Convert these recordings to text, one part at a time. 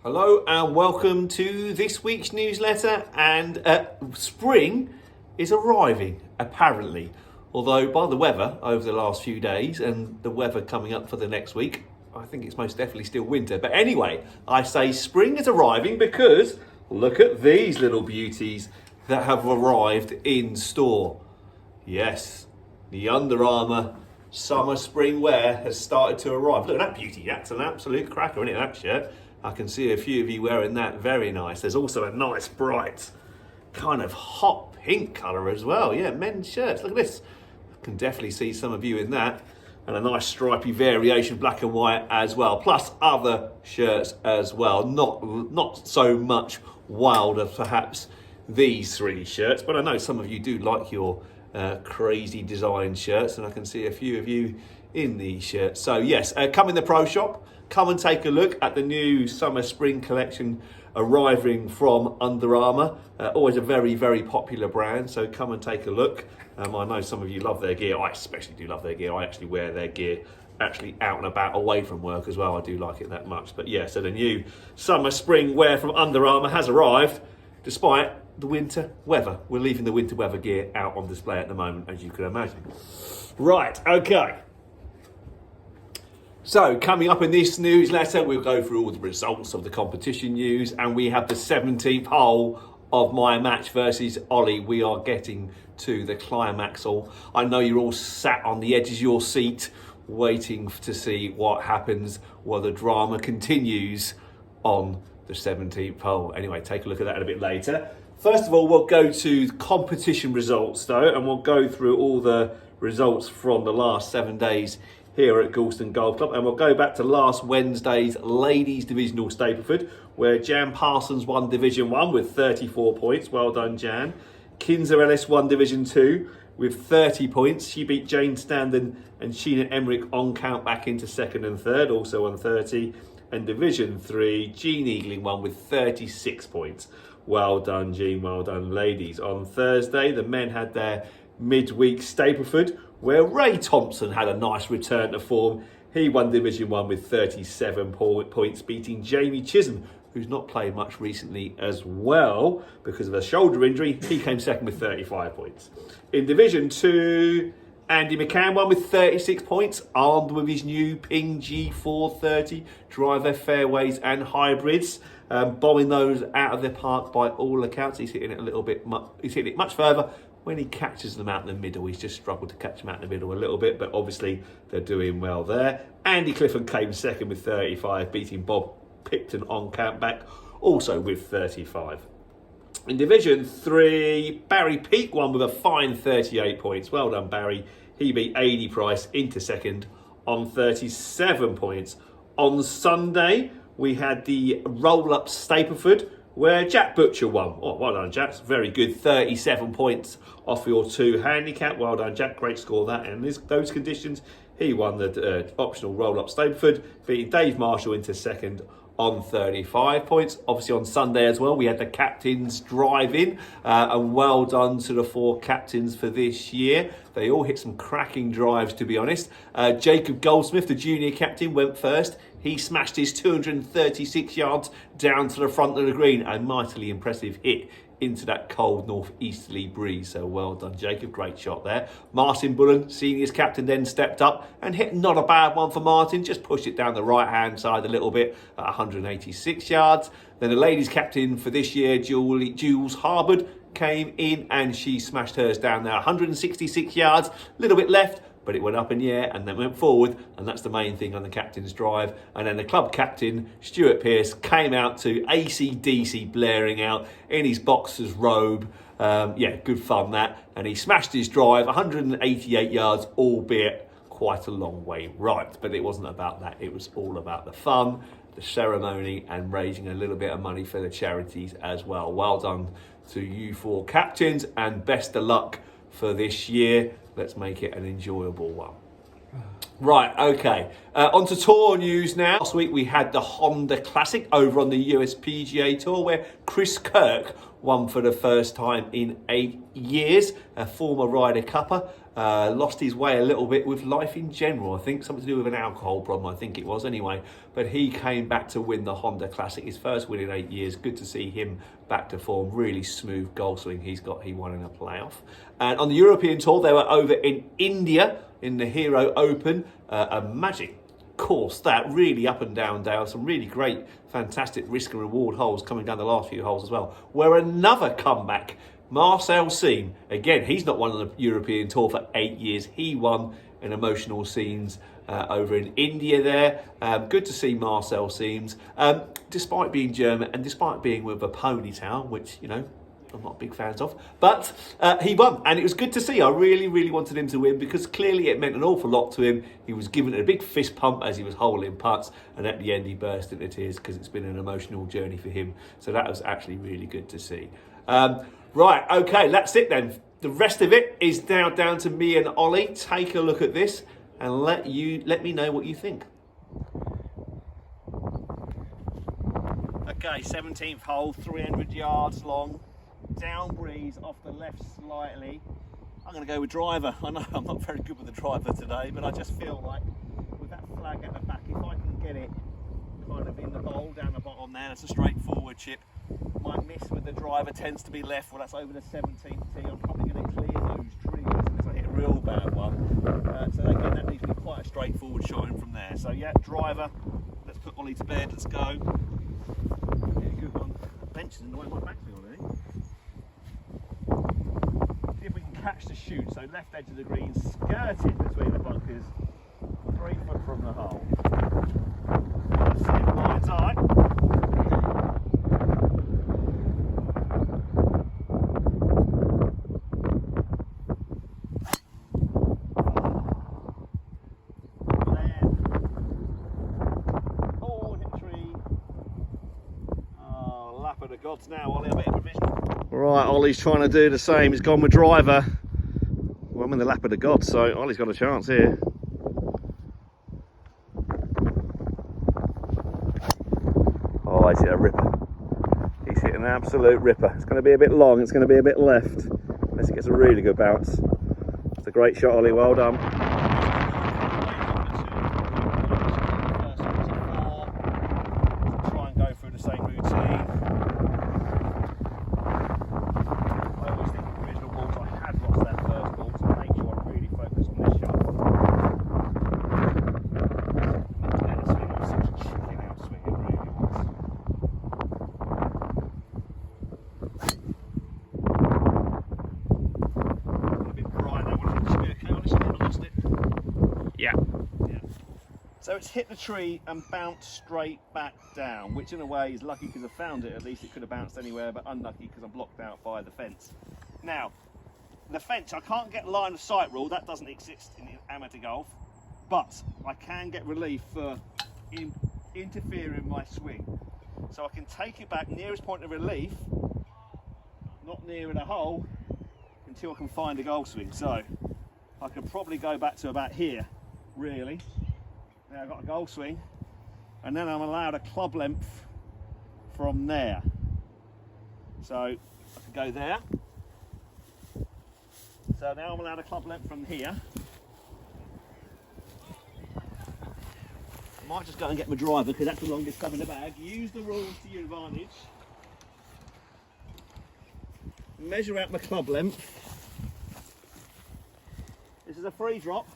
Hello and welcome to this week's newsletter. And spring is arriving, apparently. Although by the weather over the last few days and the weather coming up for the next week, I think it's most definitely still winter. But anyway, I say spring is arriving because look at these little beauties that have arrived in store. Yes, the Under Armour summer spring wear has started to arrive. Look at that beauty. That's an absolute cracker, isn't it, that shirt? I can see a few of you wearing that. Very nice. There's also a nice bright kind of hot pink colour as well. Yeah, men's shirts. Look at this. I can definitely see some of you in that. And a nice stripy variation, black and white as well. Plus other shirts as well. Not so much wild as perhaps these three shirts, but I know some of you do like your crazy design shirts, and I can see a few of you in these shirts. So yes, come in the pro shop. Come and take a look at the new summer spring collection arriving from Under Armour. Always a very, very popular brand, so come and take a look. I know some of you love their gear. I especially do love their gear. I actually wear their gear actually out and about away from work as well. I do like it that much. But yeah, so the new summer spring wear from Under Armour has arrived despite the winter weather. We're leaving the winter weather gear out on display at the moment, as you can imagine. Right, okay. So coming up in this newsletter, we'll go through all the results of the competition news, and we have the 17th hole of my match versus Ollie. We are getting to the climax. I know you're all sat on the edge of your seat waiting to see what happens while the drama continues on the 17th hole. Anyway, take a look at that a bit later. First of all, we'll go to competition results though, and we'll go through all the results from the last 7 days here at Galston Golf Club, and we'll go back to last Wednesday's Ladies Divisional Stapleford, where Jan Parsons won Division 1 with 34 points. Well done, Jan. Kinzer Ellis won Division 2 with 30 points. She beat Jane Standen and Sheena Emmerich on count back into second and third, also on 30. And Division 3, Jean Eagling won with 36 points. Well done, Jean. Well done, ladies. On Thursday, the men had their midweek Stapleford, where Ray Thompson had a nice return to form. He won Division 1 with 37 points, beating Jamie Chisholm, who's not played much recently as well because of a shoulder injury. He came second with 35 points. In Division 2, Andy McCann won with 36 points, armed with his new Ping G430 driver fairways and hybrids, bombing those out of the park by all accounts. He's hitting it much further. When he catches them out in the middle, he's just struggled to catch them out in the middle a little bit, but obviously they're doing well there. Andy Clifford came second with 35, beating Bob Picton on count back, also with 35. In Division 3, Barry Peake won with a fine 38 points. Well done, Barry. He beat AD Price into second on 37 points. On Sunday, we had the roll-up Stapleford, where Jack Butcher won. Oh, well done, Jack. Very good. 37 points off your 2 handicap. Well done, Jack. Great score that. And in those conditions, he won the optional roll-up Stapleford, beating Dave Marshall into second on 35 points. Obviously on Sunday as well, we had the captains drive-in, and well done to the 4 captains for this year. They all hit some cracking drives, to be honest. Jacob Goldsmith, the junior captain, went first. He smashed his 236 yards down to the front of the green. A mightily impressive hit into that cold northeasterly breeze. So well done, Jacob. Great shot there. Martin Bullen, seniors captain, then stepped up and hit not a bad one for Martin. Just pushed it down the right-hand side a little bit at 186 yards. Then the ladies captain for this year, Jules Harbord, came in and she smashed hers down there 166 yards. A little bit left, but it went up in the air and then went forward, and that's the main thing on the captain's drive. And then the club captain, Stuart Pearce, came out to AC/DC blaring out in his boxer's robe. Yeah, good fun that. And he smashed his drive 188 yards, albeit quite a long way right. But it wasn't about that. It was all about the fun, the ceremony, and raising a little bit of money for the charities as well. Well done to you 4 captains, and best of luck for this year. Let's make it an enjoyable one. Right, okay. On to tour news now. Last week we had the Honda Classic over on the US PGA Tour, where Chris Kirk won for the first time in 8 years, a former Ryder Cupper. Lost his way a little bit with life in general. I think something to do with an alcohol problem, I think it was anyway. But he came back to win the Honda Classic, his first win in 8 years. Good to see him back to form. Really smooth goal swing he won in a playoff. And on the European Tour, they were over in India in the Hero Open. A magic course that, really up and down, some really great, fantastic risk and reward holes coming down the last few holes as well. Where another comeback, Marcel Siem, again, he's not won on the European Tour for 8 years. He won in emotional scenes over in India there. Good to see Marcel Siem, despite being German and despite being with a ponytail, which, you know, I'm not big fans of, but he won, and it was good to see. I really wanted him to win because clearly it meant an awful lot to him. He was given a big fist pump as he was holding putts, and at the end he burst into tears because it's been an emotional journey for him. So that was actually really good to see. Right, okay, that's it then. The rest of it is now down to me and Ollie. Take a look at this and let me know what you think. Okay, 17th hole, 300 yards long. Down breeze off the left slightly. I'm going to go with driver. I know I'm not very good with the driver today, but I just feel like with that flag at the back, if I can get it kind of in the bowl down the bottom there, it's a straightforward chip. My miss with the driver tends to be left. Well, that's over the 17th tee. I'm probably going to clear those trees unless I hit a real bad one. So again, that needs to be quite a straightforward shot in from there. So yeah, driver. Let's put Ollie to bed. Let's go. Yeah, good one. Bench is annoying my back field, I think. See if we can catch the shoot. So left edge of the green, skirted between the bunkers, 3 foot from the hole. That's it, line tight. Gods now, Ollie, a bit of provisional. Right, Ollie's trying to do the same. He's gone with driver. Well, I'm in the lap of the gods, so Ollie's got a chance here. Oh, he's hit a ripper. He's hit an absolute ripper. It's going to be a bit long, it's going to be a bit left. Unless it gets a really good bounce. It's a great shot, Ollie, well done. Try and go through the same routine. So it's hit the tree and bounced straight back down, which in a way is lucky because I found it. At least it could have bounced anywhere, but unlucky because I'm blocked out by the fence. Now, the fence, I can't get line of sight rule. That doesn't exist in amateur golf, but I can get relief for interfering my swing. So I can take it back nearest point of relief, not nearer the hole, until I can find a golf swing. So I can probably go back to about here, really. Now I've got a goal swing, and then I'm allowed a club length from there. So I can go there. So now I'm allowed a club length from here. I might just go and get my driver because that's the longest club in the bag. Use the rules to your advantage. Measure out my club length. This is a free drop.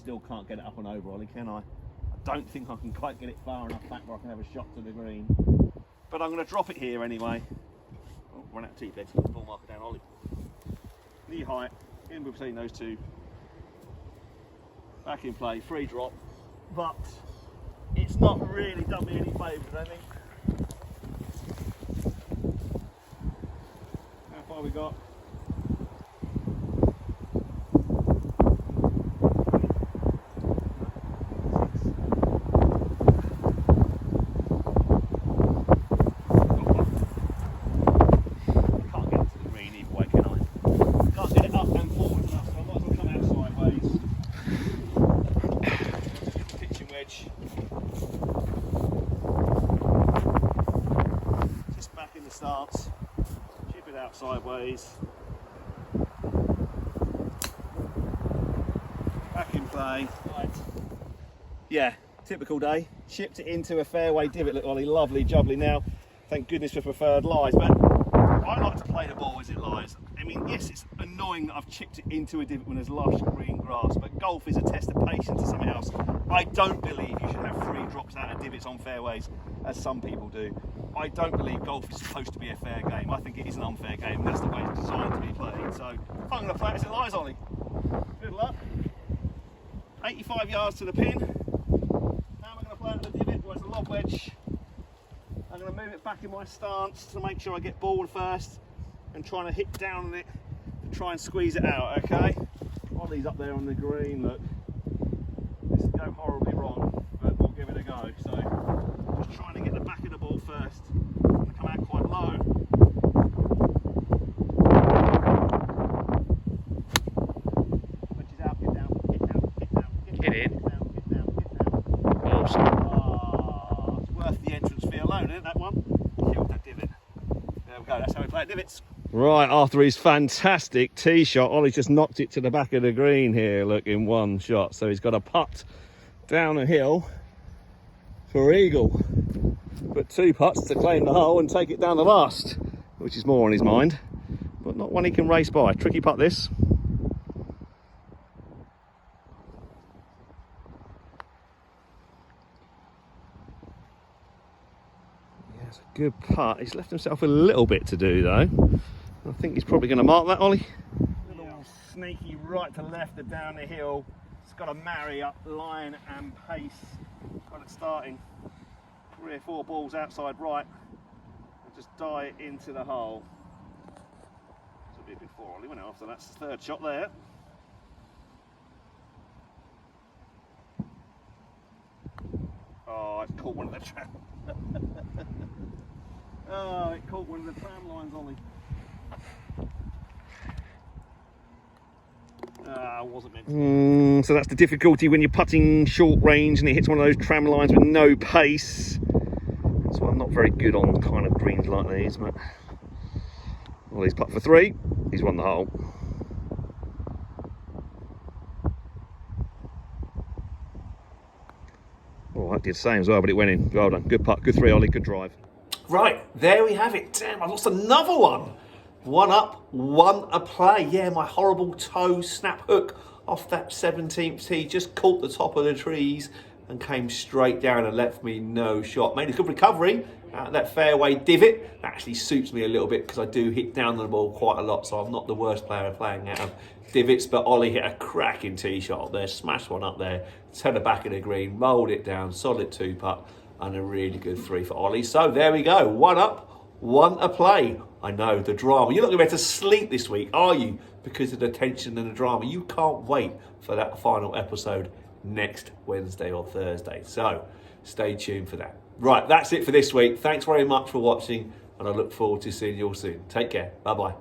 Still can't get it up and over, Ollie, can I? I don't think I can quite get it far enough back where I can have a shot to the green. But I'm going to drop it here anyway. Oh, run out of tee bed, ball marker down, Ollie. Knee height, in between those two. Back in play, free drop. But it's not really done me any favours, I think. How far we got? out sideways. Back in play. Right. Yeah, typical day. Chipped it into a fairway divot, look Ollie, lovely jubbly now. Thank goodness for preferred lies, but I like to play the ball as it lies. I mean, yes, it's annoying that I've chipped it into a divot when there's lush green grass, but golf is a test of patience or something else. I don't believe you should have 3 drops out of divots on fairways, as some people do. I don't believe golf is supposed to be a fair game. I think it is an unfair game, and that's the way it's designed to be played. So, I'm going to play it as it lies, Ollie. Good luck. 85 yards to the pin. Now I'm going to play it at the divot where it's a lob wedge. I'm going to move it back in my stance to make sure I get ball first and trying to hit down on it to try and squeeze it out, okay? Ollie's up there on the green, look. This could go horribly wrong, but we'll give it a go. So, just trying to get the back of the ball first. I'm going to come out quite low. Which is out, get down, get down, get down, get down. Get in. Get down, get down, get down. Awesome. It's worth the entrance fee alone, isn't it, that one? Killed that divot. There we go, that's how we play at divots. Right, after his fantastic tee shot, Ollie's just knocked it to the back of the green here, look, in one shot. So he's got a putt down the hill for eagle. But 2 putts to claim the hole and take it down the last, which is more on his mind, but not one he can race by. Tricky putt this. Yeah, it's a good putt. He's left himself a little bit to do though. I think he's probably going to mark that, Ollie. Little sneaky right to left and down the hill. It's got to marry up line and pace. Got it starting 3 or 4 balls outside right and just die it into the hole. This will be a bit 4, Ollie, won't it? After that's the 3rd shot there. Oh, it caught one of the tram. Oh, it caught one of the tram lines, Ollie. Wasn't meant to. So that's the difficulty when you're putting short range and it hits one of those tram lines with no pace. That's why I'm not very good on kind of greens like these, but well, he's putt for 3. He's won the hole. Oh, I did the same as well, but it went in. Well done. Good putt. Good 3, Ollie. Good drive. Right, there we have it. Damn, I lost another one. 1 up, 1 a play. Yeah, my horrible toe snap hook off that 17th tee just caught the top of the trees and came straight down and left me no shot. Made a good recovery out of that fairway divot. That actually suits me a little bit because I do hit down the ball quite a lot, so I'm not the worst player playing out of divots, but Ollie hit a cracking tee shot up there, smashed one up there to the back of the green, rolled it down, solid 2 putt, and a really good 3 for Ollie. So there we go, 1 up, 1 a play. I know, the drama. You're not going to be able to sleep this week, are you? Because of the tension and the drama. You can't wait for that final episode next Wednesday or Thursday. So stay tuned for that. Right, that's it for this week. Thanks very much for watching, and I look forward to seeing you all soon. Take care. Bye-bye.